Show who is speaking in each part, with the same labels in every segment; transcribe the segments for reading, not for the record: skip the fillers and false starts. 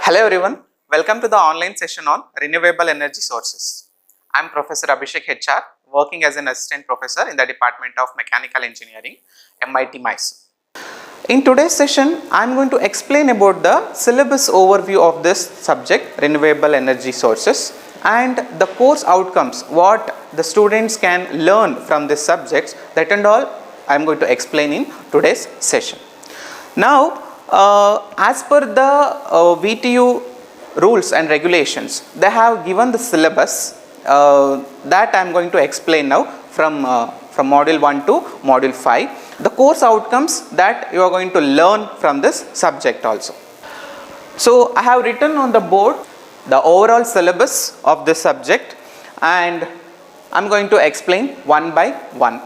Speaker 1: Hello everyone, welcome to the online session on renewable energy sources. I am Professor Abhishek HR, working as an assistant professor in the Department of Mechanical Engineering, MIT Mysore. In today's session, I am going to explain about the syllabus overview of this subject, renewable energy sources, and the course outcomes, what the students can learn from this subject, that and all I am going to explain in today's session. Now, as per the VTU rules and regulations, they have given the syllabus that I am going to explain now from module 1 to module 5. The course outcomes that you are going to learn from this subject also. So, I have written on the board the overall syllabus of this subject and I am going to explain one by one.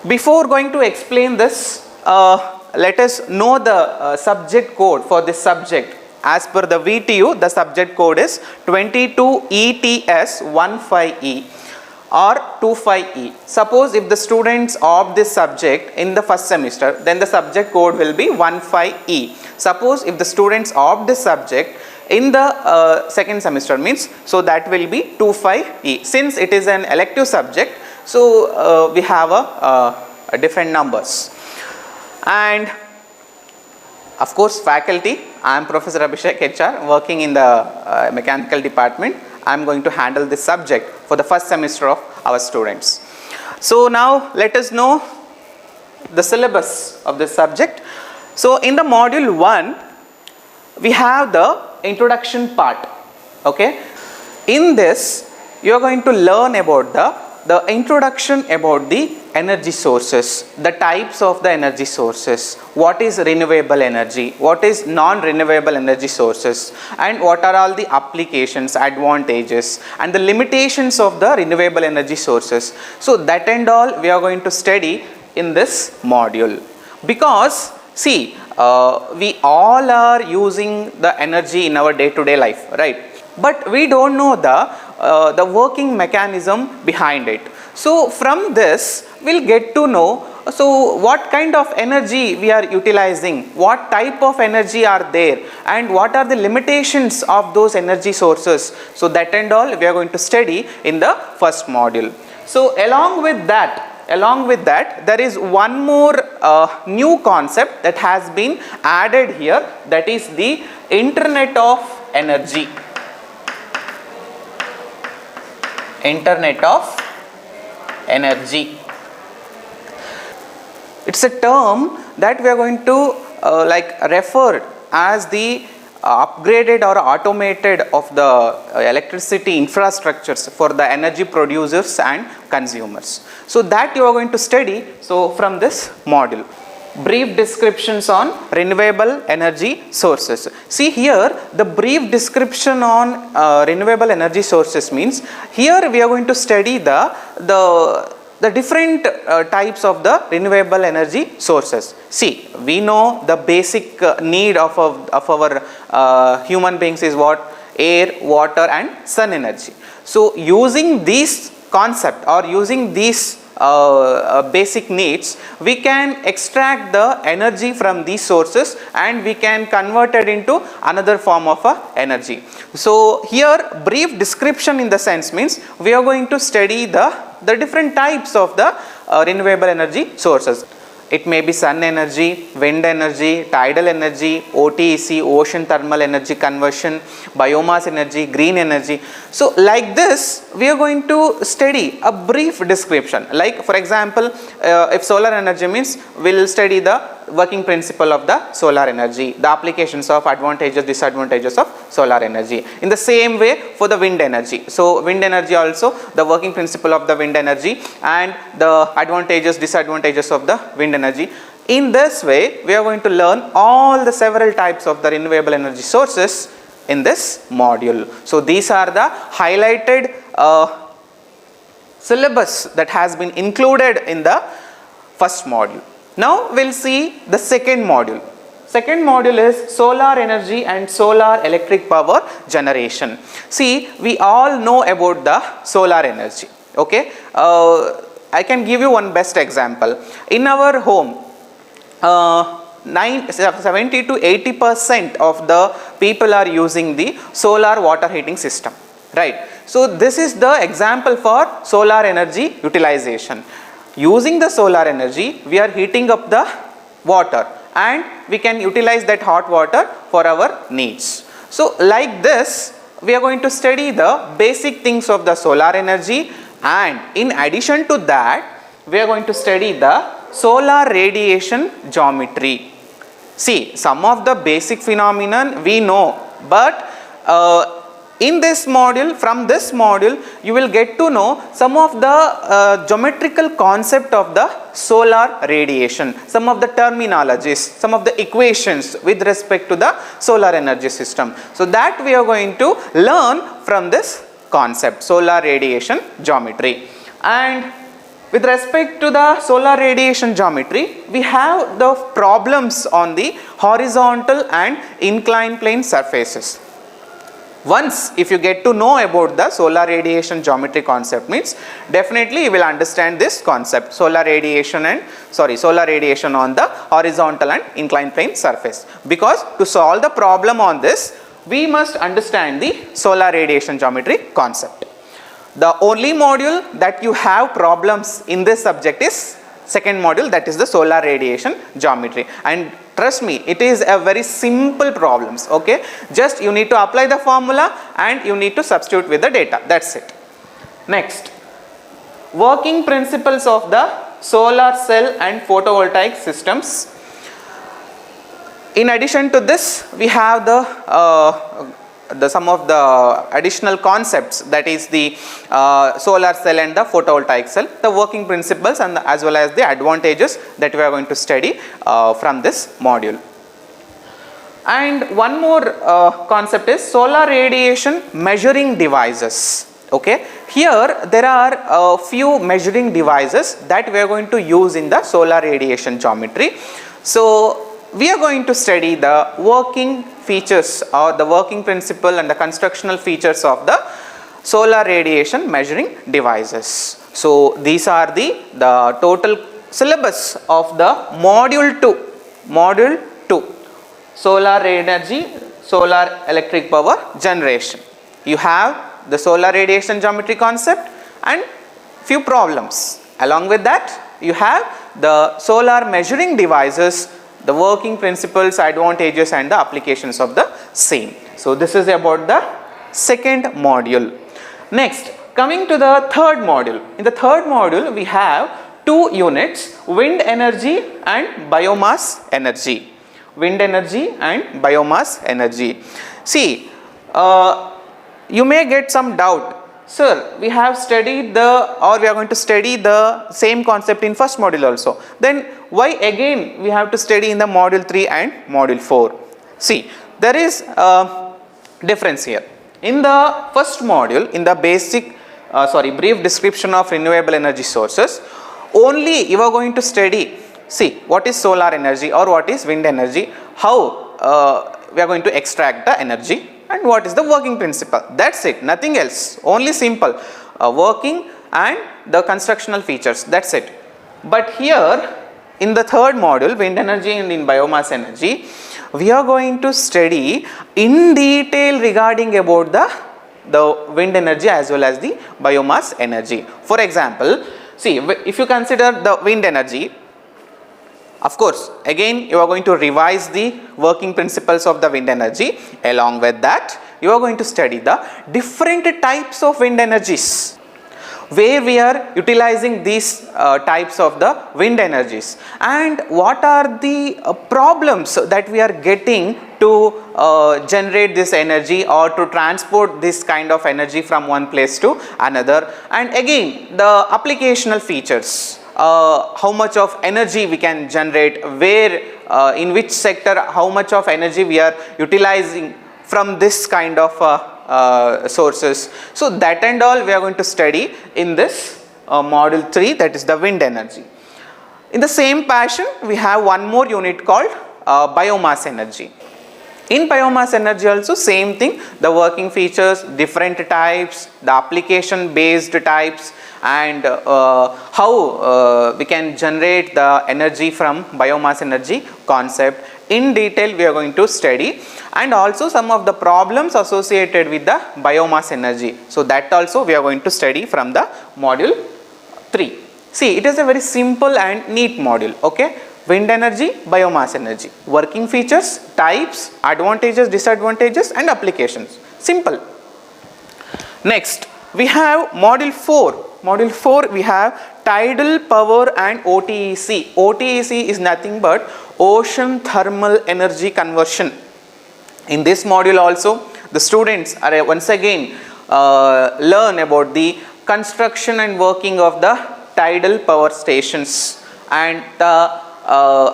Speaker 1: Before going to explain this, let us know the subject code for this subject. As per the VTU, the subject code is 22ETS15E or 25E. Suppose if the students opt this subject in the first semester, then the subject code will be 15E. Suppose if the students opt this subject in the second semester, means so that will be 25E. Since it is an elective subject, so we have a different numbers. And of course faculty, I am Professor Abhishek HR, working in the mechanical department. I am going to handle this subject for the first semester of our students. So now let us know the syllabus of this subject. So in the module 1, we have the introduction part. Okay. In this, you are going to learn about the introduction about the energy sources, the types of the energy sources, what is renewable energy, what is non-renewable energy sources, and what are all the applications, advantages and the limitations of the renewable energy sources. So that and all we are going to study in this module, because see, we all are using the energy in our day-to-day life, right? But we don't know the working mechanism behind it. So from this we'll get to know, so what kind of energy we are utilizing, what type of energy are there, and what are the limitations of those energy sources. So that and all we are going to study in the first module. So along with that, there is one more new concept that has been added here, that is the Internet of Energy. Internet of Energy. It's a term that we are going to refer as the upgraded or automated of the electricity infrastructures for the energy producers and consumers. So that you are going to study from this module. Brief descriptions on renewable energy sources. See here, the brief description on renewable energy sources means here we are going to study the different types of the renewable energy sources. See, we know the basic need of our human beings is what? Air, water and sun energy. So using these concept or using these basic needs, we can extract the energy from these sources and we can convert it into another form of energy. So here brief description in the sense means we are going to study the different types of the renewable energy sources. It may be sun energy, wind energy, tidal energy, OTEC, ocean thermal energy conversion, biomass energy, green energy. So like this, we are going to study a brief description. Like for example, if solar energy means, we will study the working principle of the solar energy, the applications of advantages, disadvantages of solar energy. In the same way for the wind energy. So wind energy also, the working principle of the wind energy and the advantages, disadvantages of the wind energy. In this way, we are going to learn all the several types of the renewable energy sources in this module. So these are the highlighted syllabus that has been included in the first module. Now we'll see the second module. Second module is solar energy and solar electric power generation. See, we all know about the solar energy. Okay, I can give you one best example. In our home, 70 to 80% of the people are using the solar water heating system, right? So this is the example for solar energy utilization. Using the solar energy, we are heating up the water and we can utilize that hot water for our needs. So like this, we are going to study the basic things of the solar energy, and in addition to that, we are going to study the solar radiation geometry. See, some of the basic phenomenon we know, but in this module, from this module, you will get to know some of the geometrical concept of the solar radiation, some of the terminologies, some of the equations with respect to the solar energy system. So that we are going to learn from this concept, solar radiation geometry. And with respect to the solar radiation geometry, we have the problems on the horizontal and inclined plane surfaces. Once if you get to know about the solar radiation geometry concept, means definitely you will understand this concept, solar radiation on the horizontal and inclined plane surface. Because to solve the problem on this, we must understand the solar radiation geometry concept. The only module that you have problems in this subject is second module, that is the solar radiation geometry, and trust me, it is a very simple problems. Okay, just you need to apply the formula and you need to substitute with the data, that's it. Next, working principles of the solar cell and photovoltaic systems. In addition to this, we have some of the additional concepts, that is the solar cell and the photovoltaic cell, the working principles and as well as the advantages that we are going to study from this module. And one more concept is solar radiation measuring devices. Okay, here there are a few measuring devices that we are going to use in the solar radiation geometry. So we are going to study the working features or the working principle and the constructional features of the solar radiation measuring devices. So these are the total syllabus of the module 2, solar energy, solar electric power generation. You have the solar radiation geometry concept and few problems. Along with that, you have the solar measuring devices, the working principles, advantages and the applications of the same. So this is about the second module. Next, coming to the third module. In the third module, we have two units, wind energy and biomass energy. Wind energy and biomass energy. See, you may get some doubt. Sir, we have studied we are going to study the same concept in first module also. Then why again we have to study in the module 3 and module 4? See, there is a difference here. In the first module, in the brief description of renewable energy sources, only you are going to study, see, what is solar energy or what is wind energy, how we are going to extract the energy, and what is the working principle. That's it, nothing else, only simple working and the constructional features, that's it. But here in the third module, wind energy and in biomass energy, we are going to study in detail regarding about the wind energy as well as the biomass energy. For example, see, if you consider the wind energy, of course, again you are going to revise the working principles of the wind energy. Along with that, you are going to study the different types of wind energies, where we are utilizing these types of the wind energies, and what are the problems that we are getting to generate this energy or to transport this kind of energy from one place to another, and again the applicational features. How much of energy we can generate, where in which sector how much of energy we are utilizing from this kind of sources. So that and all we are going to study in this module 3, that is the wind energy. In the same passion, we have one more unit called biomass energy. In biomass energy also same thing, the working features, different types, the application based types, and how we can generate the energy from biomass energy concept. In detail we are going to study, and also some of the problems associated with the biomass energy. So that also we are going to study from the module 3. See, it is a very simple and neat module, okay. Wind energy, biomass energy, working features, types, advantages, disadvantages and applications. Simple. Next, we have module 4. Module 4 we have tidal power and OTEC. OTEC is nothing but ocean thermal energy conversion. In this module also the students are once again learn about the construction and working of the tidal power stations and the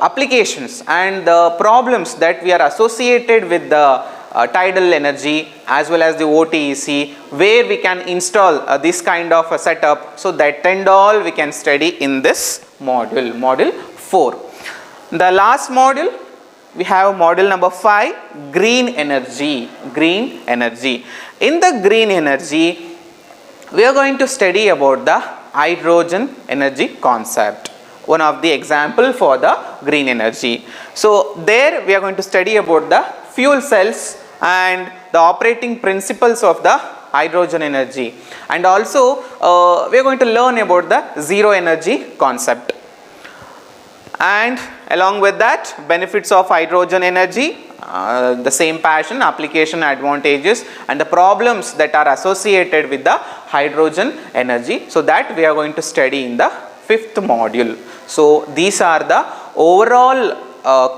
Speaker 1: applications and the problems that we are associated with the tidal energy as well as the OTEC, where we can install this kind of a setup. So that and all we can study in this module, module 4. The last module we have module number 5, green energy. Green energy. In the green energy we are going to study about the hydrogen energy concept, one of the example for the green energy. So there we are going to study about the fuel cells and the operating principles of the hydrogen energy, and also we are going to learn about the zero energy concept, and along with that benefits of hydrogen energy, the same passion, application, advantages and the problems that are associated with the hydrogen energy. So that we are going to study in the 5th module. So these are the overall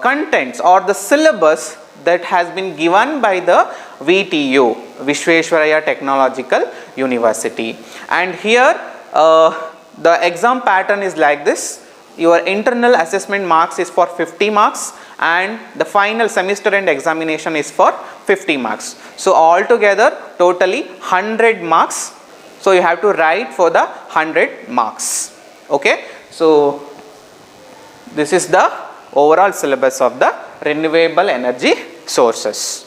Speaker 1: contents or the syllabus that has been given by the VTU, Visvesvaraya Technological University. And here the exam pattern is like this. Your internal assessment marks is for 50 marks and the final semester end examination is for 50 marks. So altogether totally 100 marks. So you have to write for the 100 marks. Okay. So this is the overall syllabus of the renewable energy sources.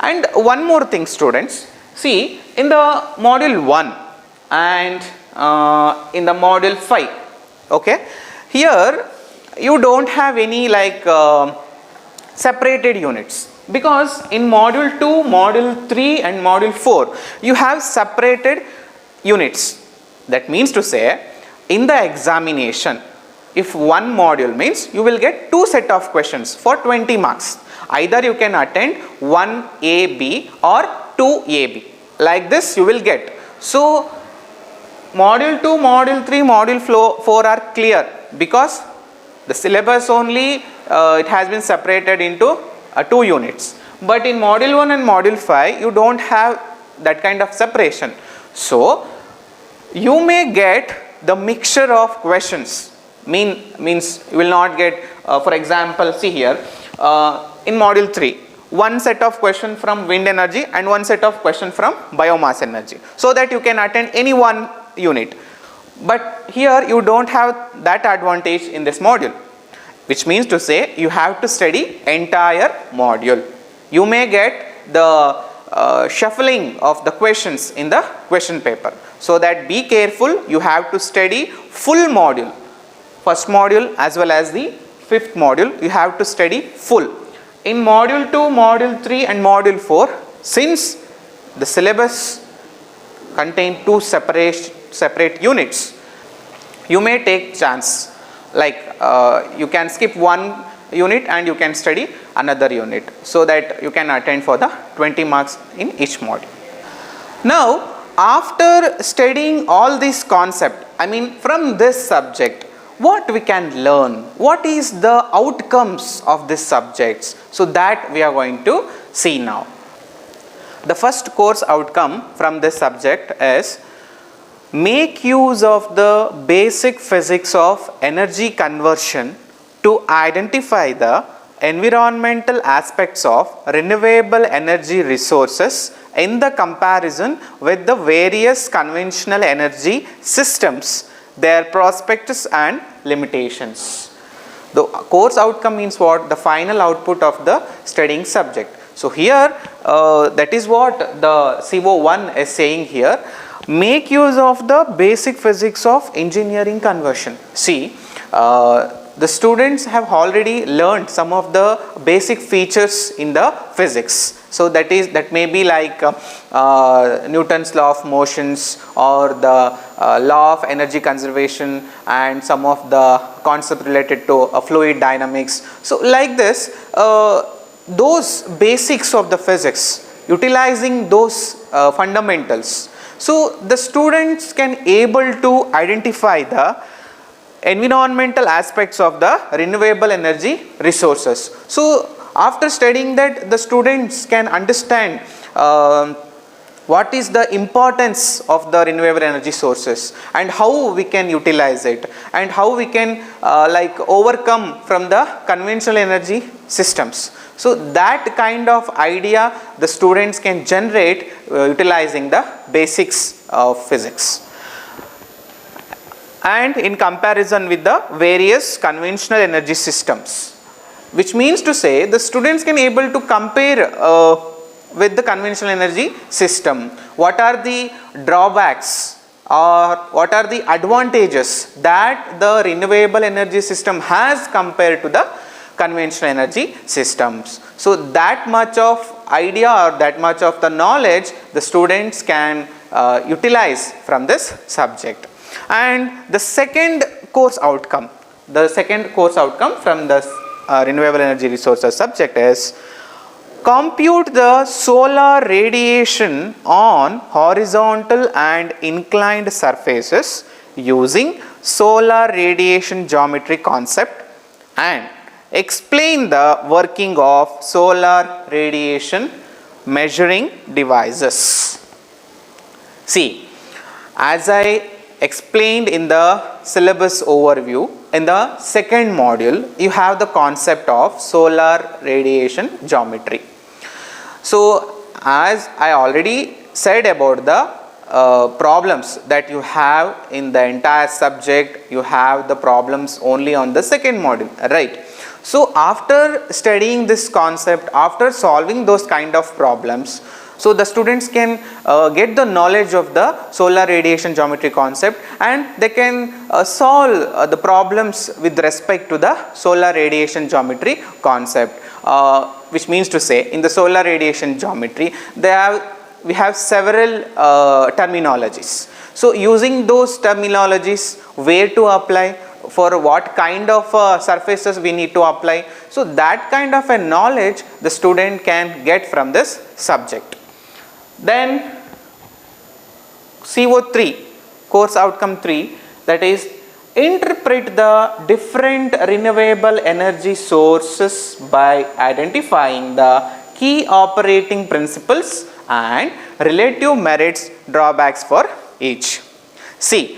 Speaker 1: And one more thing students, see in the module 1 and in the module 5, okay, here you don't have any like separated units, because in module 2, module 3 and module 4 you have separated units. That means to say in the examination, if one module means you will get 2 set of questions for 20 marks. Either you can attend 1AB or 2AB. Like this you will get. So module 2, module 3, module 4 are clear, because the syllabus only it has been separated into 2 units. But in module 1 and module 5 you don't have that kind of separation. So you may get the mixture of questions. Means you will not get for example, see here in module 3 one set of question from wind energy and one set of question from biomass energy, so that you can attend any one unit. But here you don't have that advantage in this module, which means to say you have to study entire module. You may get the shuffling of the questions in the question paper, so that be careful, you have to study full module. First module as well as the 5th module you have to study full. In module 2, module 3 and module 4, since the syllabus contain 2 separate units, you may take chance, like you can skip one unit and you can study another unit, so that you can attend for the 20 marks in each module. Now after studying all this concept, I mean from this subject, what we can learn, what is the outcomes of these subjects, so that we are going to see now. The first course outcome from this subject is make use of the basic physics of energy conversion to identify the environmental aspects of renewable energy resources in the comparison with the various conventional energy systems, their prospects and limitations. The course outcome means what? The final output of the studying subject. So here that is what the CO1 is saying here. Make use of the basic physics of engineering conversion. See, the students have already learned some of the basic features in the physics. So that may be like Newton's law of motions, or the law of energy conservation, and some of the concepts related to fluid dynamics. So like this, those basics of the physics, utilizing those fundamentals, so the students can able to identify the environmental aspects of the renewable energy resources. So after studying that, the students can understand what is the importance of the renewable energy sources, and how we can utilize it, and how we can like overcome from the conventional energy systems. So that kind of idea the students can generate utilizing the basics of physics. And in comparison with the various conventional energy systems, which means to say the students can able to compare with the conventional energy system. What are the drawbacks, or what are the advantages that the renewable energy system has compared to the conventional energy systems. So that much of idea, or that much of the knowledge the students can utilize from this subject. And the second course outcome from the renewable energy resources subject is compute the solar radiation on horizontal and inclined surfaces using solar radiation geometry concept, and explain the working of solar radiation measuring devices. See, as I explained in the syllabus overview, in the second module you have the concept of solar radiation geometry. So as I already said about the problems that you have in the entire subject, you have the problems only on the second module, right? So after studying this concept, after solving those kind of problems, so the students can get the knowledge of the solar radiation geometry concept, and they can solve the problems with respect to the solar radiation geometry concept, which means to say in the solar radiation geometry we have several terminologies. So using those terminologies, where to apply, for what kind of surfaces we need to apply, so that kind of a knowledge the student can get from this subject. Then CO3, course outcome 3, that is interpret the different renewable energy sources by identifying the key operating principles and relative merits, drawbacks for each. See,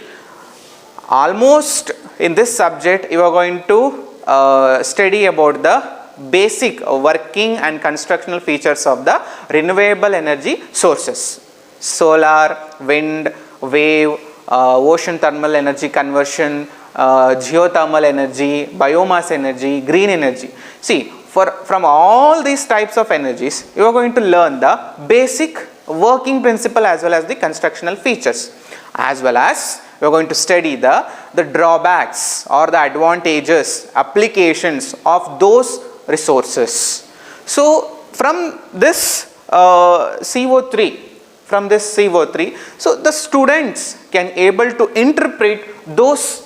Speaker 1: almost in this subject you are going to study about the basic working and constructional features of the renewable energy sources: solar, wind, wave, ocean thermal energy conversion, geothermal energy, biomass energy, green energy. See, from all these types of energies you are going to learn the basic working principle as well as the constructional features, as well as we are going to study the drawbacks or the advantages, applications of those resources. So from this CO3, so the students can able to interpret those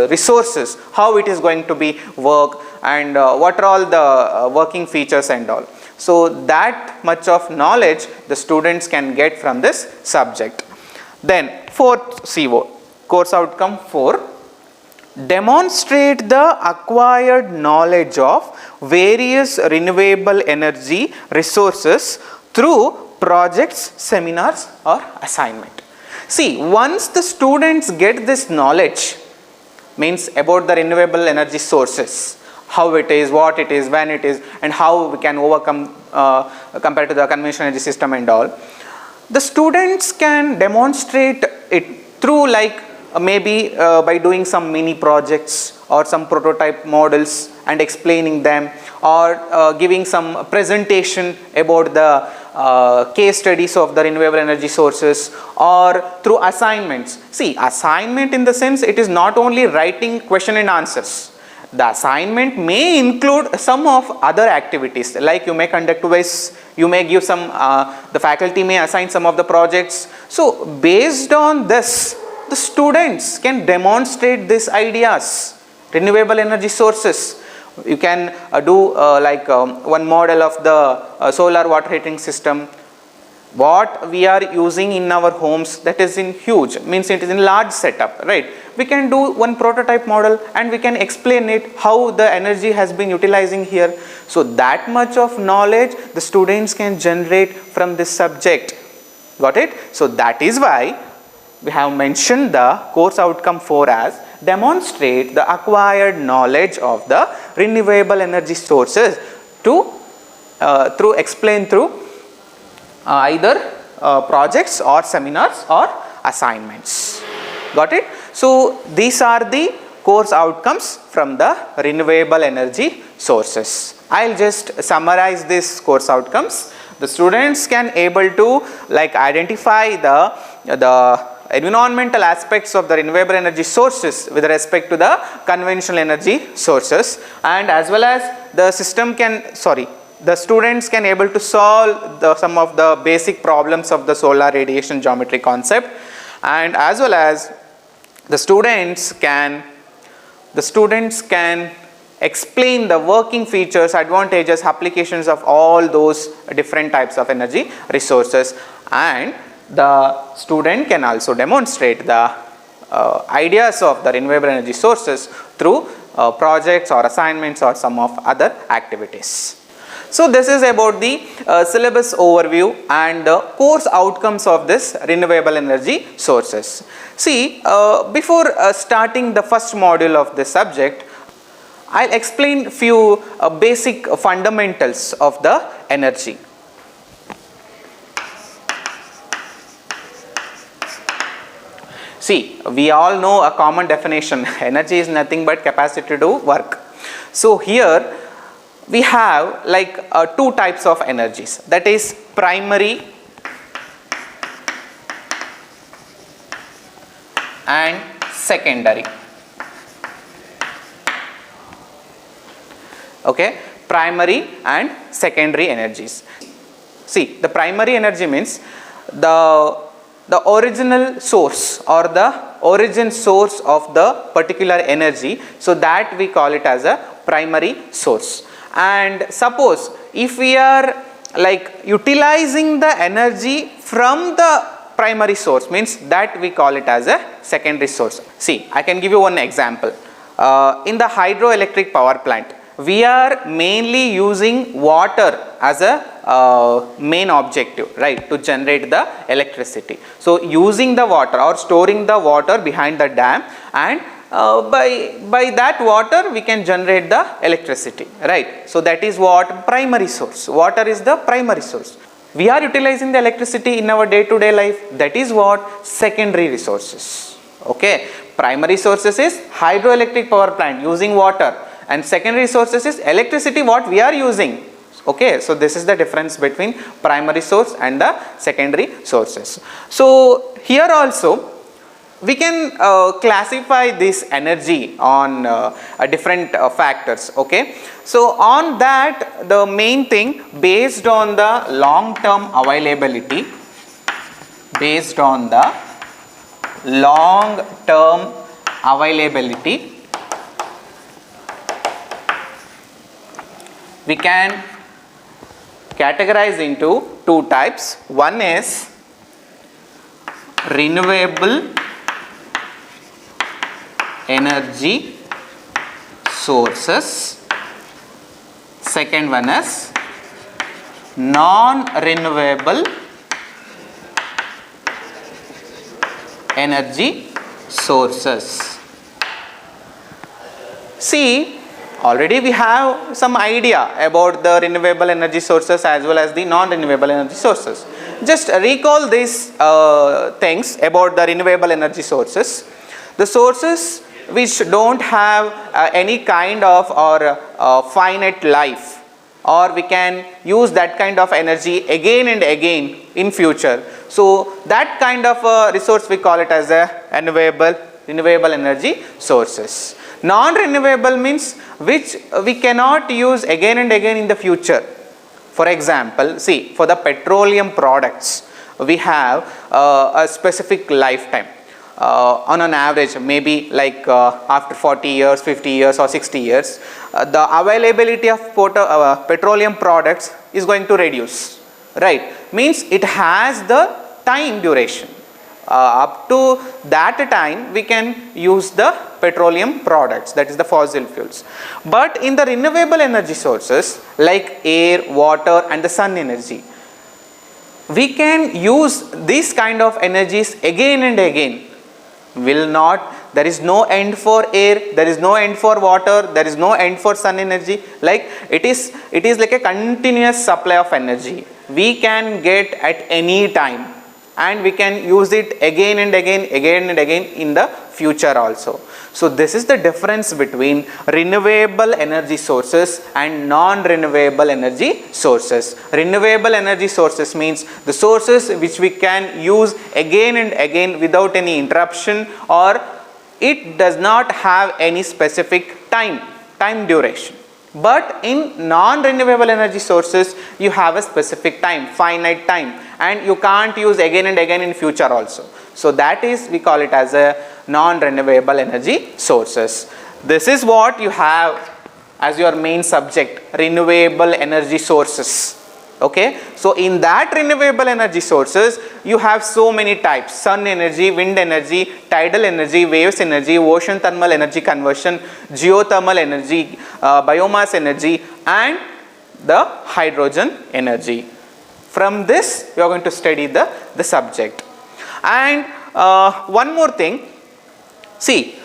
Speaker 1: resources, how it is going to be work, and what are all the working features and all. So that much of knowledge the students can get from this subject. Then fourth CO, course outcome 4, demonstrate the acquired knowledge of various renewable energy resources through projects, seminars or assignment. See, once the students get this knowledge, means about the renewable energy sources, how it is, what it is, when it is, and how we can overcome compared to the conventional energy system and all, the students can demonstrate it through like maybe by doing some mini projects or some prototype models and explaining them, or giving some presentation about the case studies of the renewable energy sources, or through assignments. See, assignment in the sense it is not only writing question and answers. The assignment may include some of other activities, like you may conduct quiz, you may give some, the faculty may assign some of the projects. So based on this, the students can demonstrate these ideas, renewable energy sources. You can do one model of the solar water heating system. What we are using in our homes, that is in huge, means it is in large setup, right? We can do one prototype model and we can explain it how the energy has been utilizing here. So that much of knowledge the students can generate from this subject. Got it? So that is why we have mentioned the course outcome 4 as demonstrate the acquired knowledge of the renewable energy sources to explain through either projects or seminars or assignments. Got it? So these are the course outcomes from the renewable energy sources. I'll just summarize these course outcomes. The students can able to identify the environmental aspects of the renewable energy sources with respect to the conventional energy sources, and as well as the students can able to solve some of the basic problems of the solar radiation geometry concept, and as well as the students can explain the working features, advantages, applications of all those different types of energy resources, and the student can also demonstrate the ideas of the renewable energy sources through projects or assignments or some of other activities. So this is about the syllabus overview and the course outcomes of this renewable energy sources. See, before starting the first module of this subject, I'll explain few basic fundamentals of the energy. See, we all know a common definition. Energy is nothing but capacity to do work. So here we have two types of energies, that is primary and secondary. Okay, primary and secondary energies. See, the primary energy means the original source or the origin source of the particular energy, so that we call it as a primary source. And suppose if we are utilizing the energy from the primary source, means that we call it as a secondary source. See, I can give you one example. In the hydroelectric power plant, we are mainly using water as a main objective, right, to generate the electricity. So using the water or storing the water behind the dam, and by that water we can generate the electricity, right. So that is what primary source. Water is the primary source. We are utilizing the electricity in our day-to-day life. That is what secondary resources. Okay, primary sources is hydroelectric power plant using water, and secondary sources is electricity what we are using. Okay, so this is the difference between primary source and the secondary sources. So here also we can classify this energy on different factors. Okay, so on that, the main thing, based on the long term availability, we can categorize into two types. One is renewable energy sources. Second one is non-renewable energy sources. See, already we have some idea about the renewable energy sources as well as the non-renewable energy sources. Just recall these things about the renewable energy sources. The sources which don't have any kind of or finite life, or we can use that kind of energy again and again in future. So that kind of resource we call it as a renewable energy sources. Non-renewable means which we cannot use again and again in the future. For example, see, for the petroleum products, we have a specific lifetime. On an average, maybe like after 40 years, 50 years or 60 years, the availability of petroleum products is going to reduce, right? Means it has the time duration. Up to that time we can use the petroleum products, that is the fossil fuels. But in the renewable energy sources like air, water and the sun energy, we can use these kind of energies again and again. There is no end for air, there is no end for water, there is no end for sun energy. Like it is like a continuous supply of energy. We can get at any time and we can use it again and again in the future also. So this is the difference between renewable energy sources and non-renewable energy sources. Renewable energy sources means the sources which we can use again and again without any interruption, or it does not have any specific time duration. But in non-renewable energy sources, you have a specific time, finite time, and you can't use again and again in future also. So that is, we call it as a non-renewable energy sources. This is what you have as your main subject, renewable energy sources. Okay, so in that renewable energy sources, you have so many types: sun energy, wind energy, tidal energy, waves energy, ocean thermal energy conversion, geothermal energy, biomass energy, and the hydrogen energy. From this, we are going to study the subject. And one more thing, see,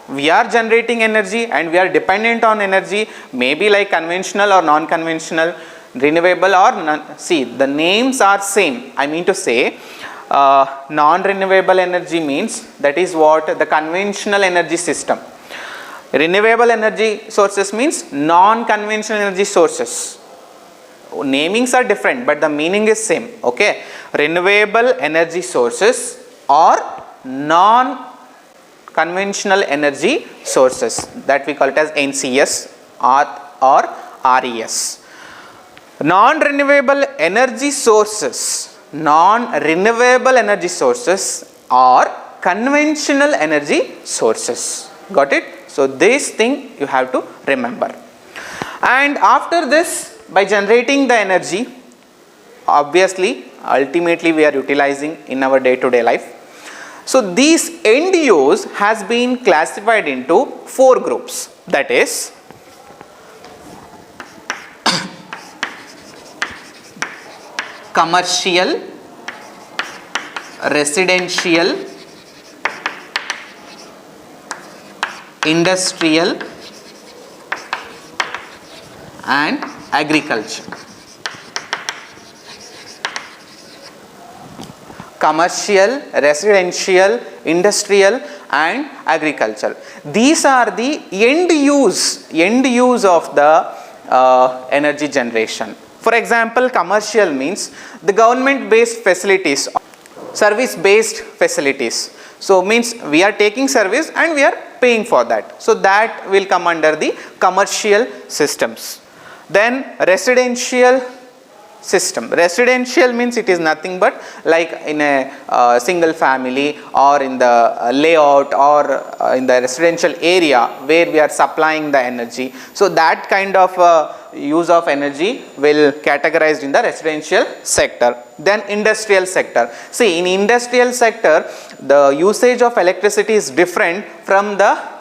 Speaker 1: we are generating energy and we are dependent on energy, maybe like conventional or non-conventional, renewable or non. See, the names are same. I mean to say, non-renewable energy means that is what the conventional energy system. Renewable energy sources means non-conventional energy sources. Namings are different but the meaning is same. Okay, renewable energy sources or non-conventional energy sources, that we call it as NCS or RES. Non-renewable energy sources are conventional energy sources. Got it? So this thing you have to remember. And after this, by generating the energy, obviously ultimately we are utilizing in our day-to-day life. So these end use has been classified into 4 groups, that is commercial, residential, industrial and agriculture. Commercial, residential, industrial and agriculture. These are the end use of the energy generation. For example, commercial means the government based facilities, service based facilities. So means we are taking service and we are paying for that. So that will come under the commercial systems. Then residential system. Residential means it is nothing but like in a single family or in the layout or in the residential area where we are supplying the energy. So that kind of use of energy will categorized in the residential sector. Then industrial sector. See, in industrial sector, the usage of electricity is different from the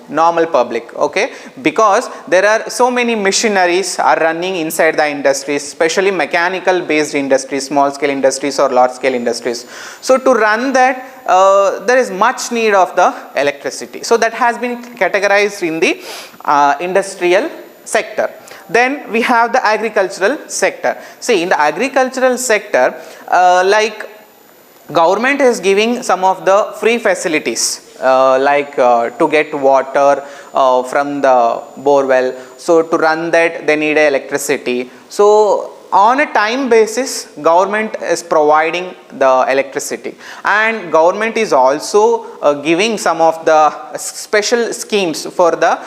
Speaker 1: normal public, okay, because there are so many machineries are running inside the industries, especially mechanical based industries, small scale industries or large scale industries. So to run that, there is much need of the electricity. So that has been categorized in the industrial sector. Then we have the agricultural sector. See, in the agricultural sector, like government is giving some of the free facilities to get water from the borewell. So to run that they need electricity. So on a time basis government is providing the electricity, and government is also giving some of the special schemes for the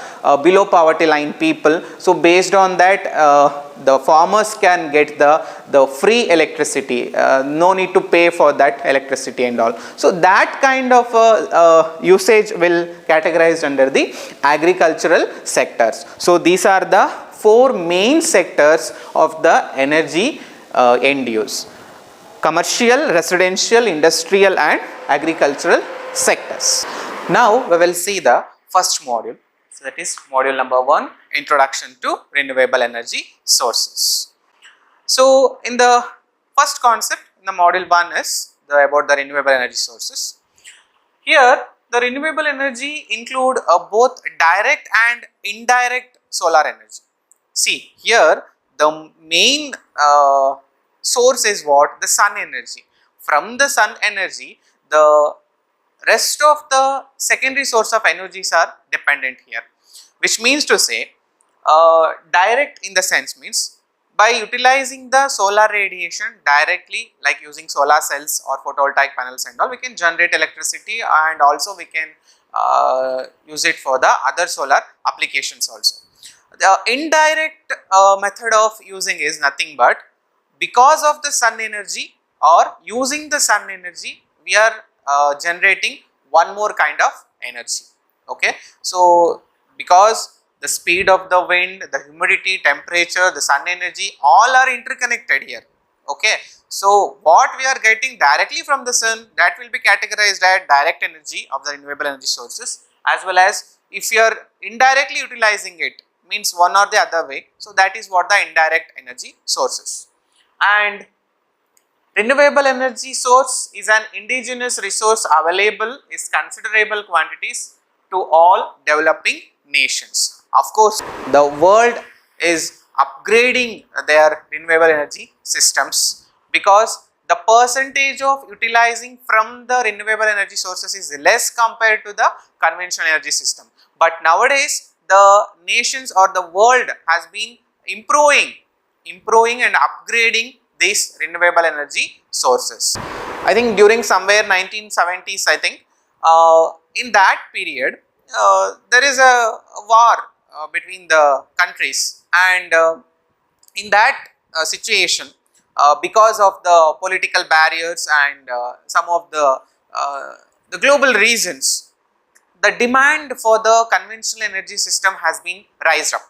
Speaker 1: below poverty line people. So based on that the farmers can get the free electricity, no need to pay for that electricity and all. So that kind of usage will categorized under the agricultural sectors. So these are the four main sectors of the energy end use: commercial, residential, industrial and agricultural sectors. Now we will see the first module. So that is module number 1, Introduction to Renewable Energy Sources. So in the first concept in the module 1 is about the renewable energy sources. Here the renewable energy include both direct and indirect solar energy. See here the main source is what? The sun energy. From the sun energy the rest of the secondary source of energies are dependent here, which means to say direct in the sense means by utilizing the solar radiation directly, like using solar cells or photovoltaic panels and all, we can generate electricity, and also we can use it for the other solar applications also. The indirect method of using is nothing but because of the sun energy or using the sun energy we are generating one more kind of energy. Okay, so because the speed of the wind, the humidity, temperature, the sun energy, all are interconnected here. Okay, so what we are getting directly from the sun, that will be categorized as direct energy of the renewable energy sources, as well as if you are indirectly utilizing it, means one or the other way, so that is what the indirect energy sources. And renewable energy source is an indigenous resource available in considerable quantities to all developing nations. Of course, the world is upgrading their renewable energy systems because the percentage of utilizing from the renewable energy sources is less compared to the conventional energy system. But nowadays, the nations or the world has been improving and upgrading these renewable energy sources. I think during somewhere 1970s, I think in that period there is a war between the countries, and in that situation because of the political barriers and some of the global reasons, the demand for the conventional energy system has been raised up.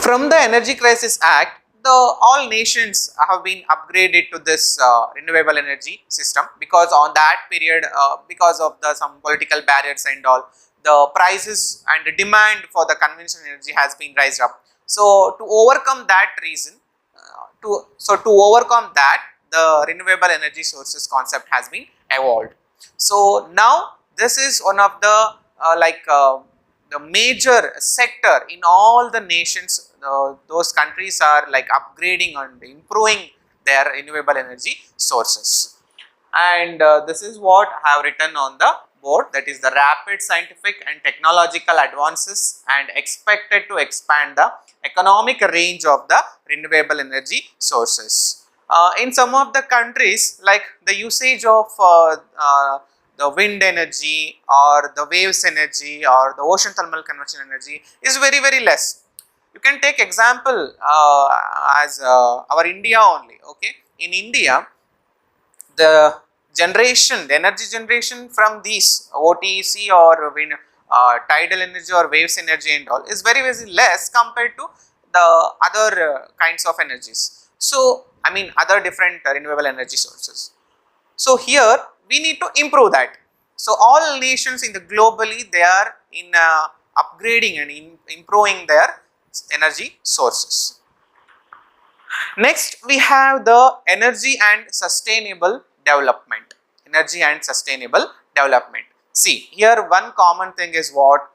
Speaker 1: From the Energy Crisis Act, all nations have been upgraded to this renewable energy system, because on that period because of some political barriers and all, the prices and the demand for the conventional energy has been raised up. So to overcome that reason, to overcome that, the renewable energy sources concept has been evolved. So now this is one of the the major sector in all the nations. Those countries are like upgrading and improving their renewable energy sources. And this is what I have written on the board, that is the rapid scientific and technological advances and expected to expand the economic range of the renewable energy sources. In some of the countries, like the usage of the wind energy or the waves energy or the ocean thermal convection energy is very less. You can take example as our India only. Okay, in India the energy generation from these OTC or wind, tidal energy or waves energy and all is very less compared to the other kinds of energies. So I mean other different renewable energy sources. So here we need to improve that. So all nations in the globally, they are in upgrading and improving their energy sources. Next we have the energy and sustainable development. Energy and sustainable development. See here one common thing is what?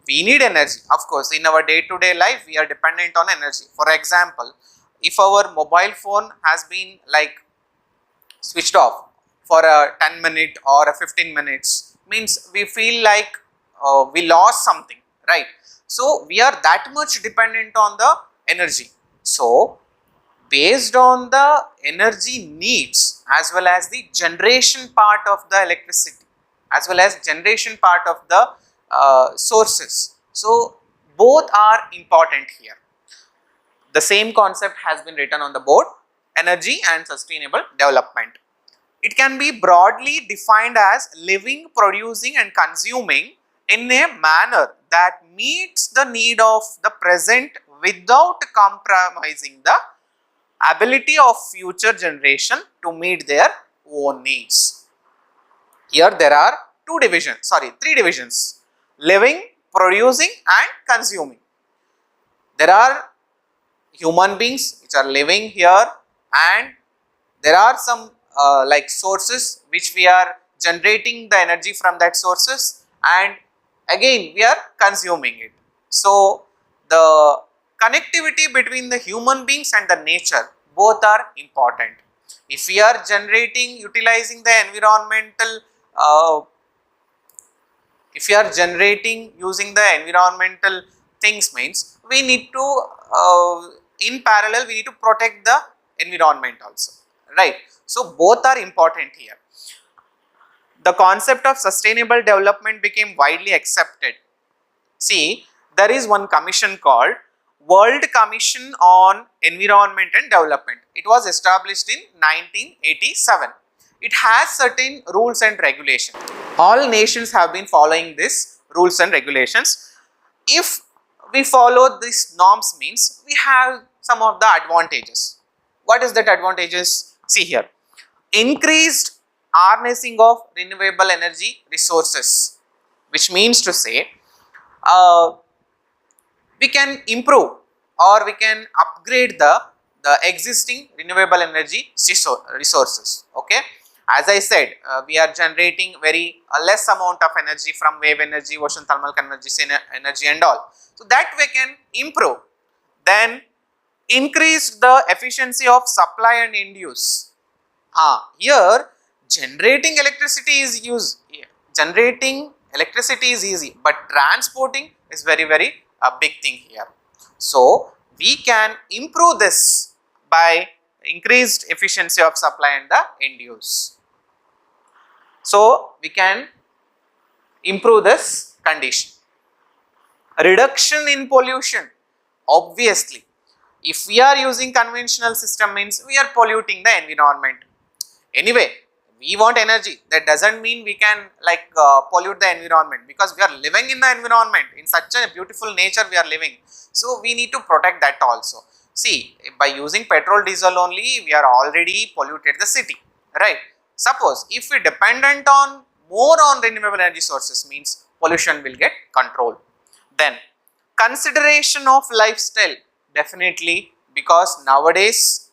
Speaker 1: We need energy. Of course, in our day-to-day life we are dependent on energy. For example, if our mobile phone has been like switched off for a 10 minute or a 15 minutes, means we feel like we lost something, right? So we are that much dependent on the energy. So based on the energy needs as well as the generation part of the electricity as well as generation part of the sources. So both are important here. The same concept has been written on the board, energy and sustainable development. It can be broadly defined as living, producing and consuming in a manner that meets the need of the present without compromising the ability of future generation to meet their own needs. Here there are three divisions: living, producing and consuming. There are human beings which are living here, and there are some like sources which we are generating the energy from that sources, and again we are consuming it. So the connectivity between the human beings and the nature both are important. If we are utilizing the environmental if you are generating using the environmental things, means we need to in parallel we need to protect the environment also, right? So both are important here. The concept of sustainable development became widely accepted. See, there is one commission called World Commission on Environment and Development. It was established in 1987. It has certain rules and regulations. All nations have been following this rules and regulations. If we follow these norms, means we have some of the advantages. What is that advantages? See here, increased harnessing of renewable energy resources, which means to say we can improve or we can upgrade the existing renewable energy resources. Okay, as I said, we are generating very less amount of energy from wave energy, ocean thermal convergence energy and all. So that we can improve. Then increase the efficiency of supply and end use. Here generating electricity is easy, but transporting is very a big thing here. So we can improve this by increased efficiency of supply and the end use. So we can improve this condition. Reduction in pollution. Obviously, if we are using conventional system, means we are polluting the environment. Anyway, we want energy. That doesn't mean we can pollute the environment, because we are living in the environment, in such a beautiful nature we are living. So we need to protect that also. See, by using petrol, diesel only, we are already polluted the city, right? Suppose if we dependent on more on renewable energy sources, means pollution will get controlled. Then consideration of lifestyle, definitely, because nowadays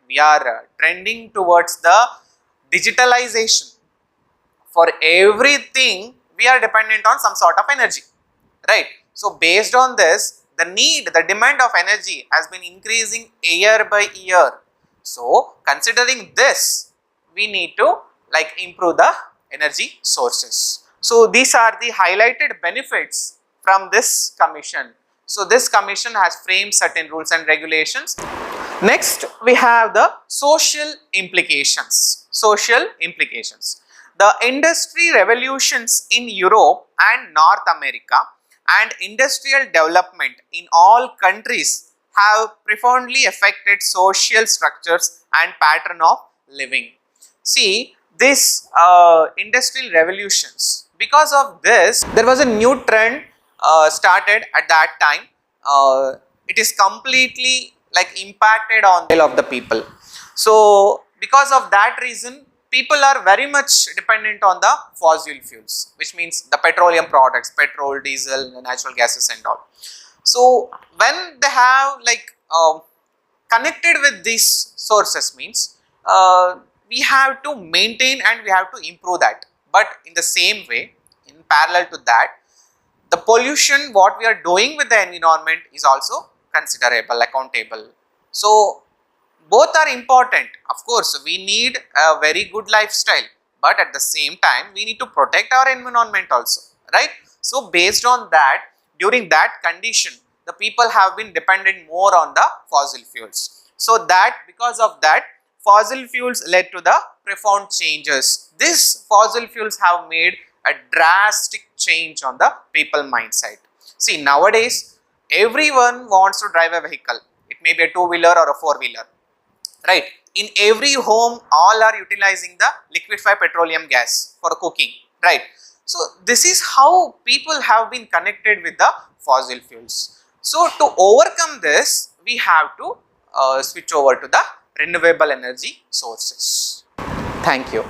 Speaker 1: we are trending towards the digitalization. For everything we are dependent on some sort of energy, right? So based on this, the demand of energy has been increasing year by year. So considering this, we need to improve the energy sources. So these are the highlighted benefits from this commission. So this commission has framed certain rules and regulations. Next, we have the social implications. Social implications. The industry revolutions in Europe and North America and industrial development in all countries have profoundly affected social structures and pattern of living. See, this industrial revolutions, because of this, there was a new trend started at that time. It is completely impacted on the will of the people. So because of that reason, people are very much dependent on the fossil fuels, which means the petroleum products, petrol, diesel, natural gases and all. So when they have connected with these sources, means we have to maintain and we have to improve that. But in the same way, in parallel to that, the pollution what we are doing with the environment is also considerable, accountable. So both are important. Of course, we need a very good lifestyle, but at the same time we need to protect our environment also, right? So based on that, during that condition, the people have been dependent more on the fossil fuels. So that because of that, fossil fuels led to the profound changes. These fossil fuels have made a drastic change on the people mindset. See, nowadays everyone wants to drive a vehicle. It may be a two-wheeler or a four-wheeler, right? In every home, all are utilizing the liquefied petroleum gas for cooking, right? So this is how people have been connected with the fossil fuels. So to overcome this, we have to switch over to the renewable energy sources. Thank you.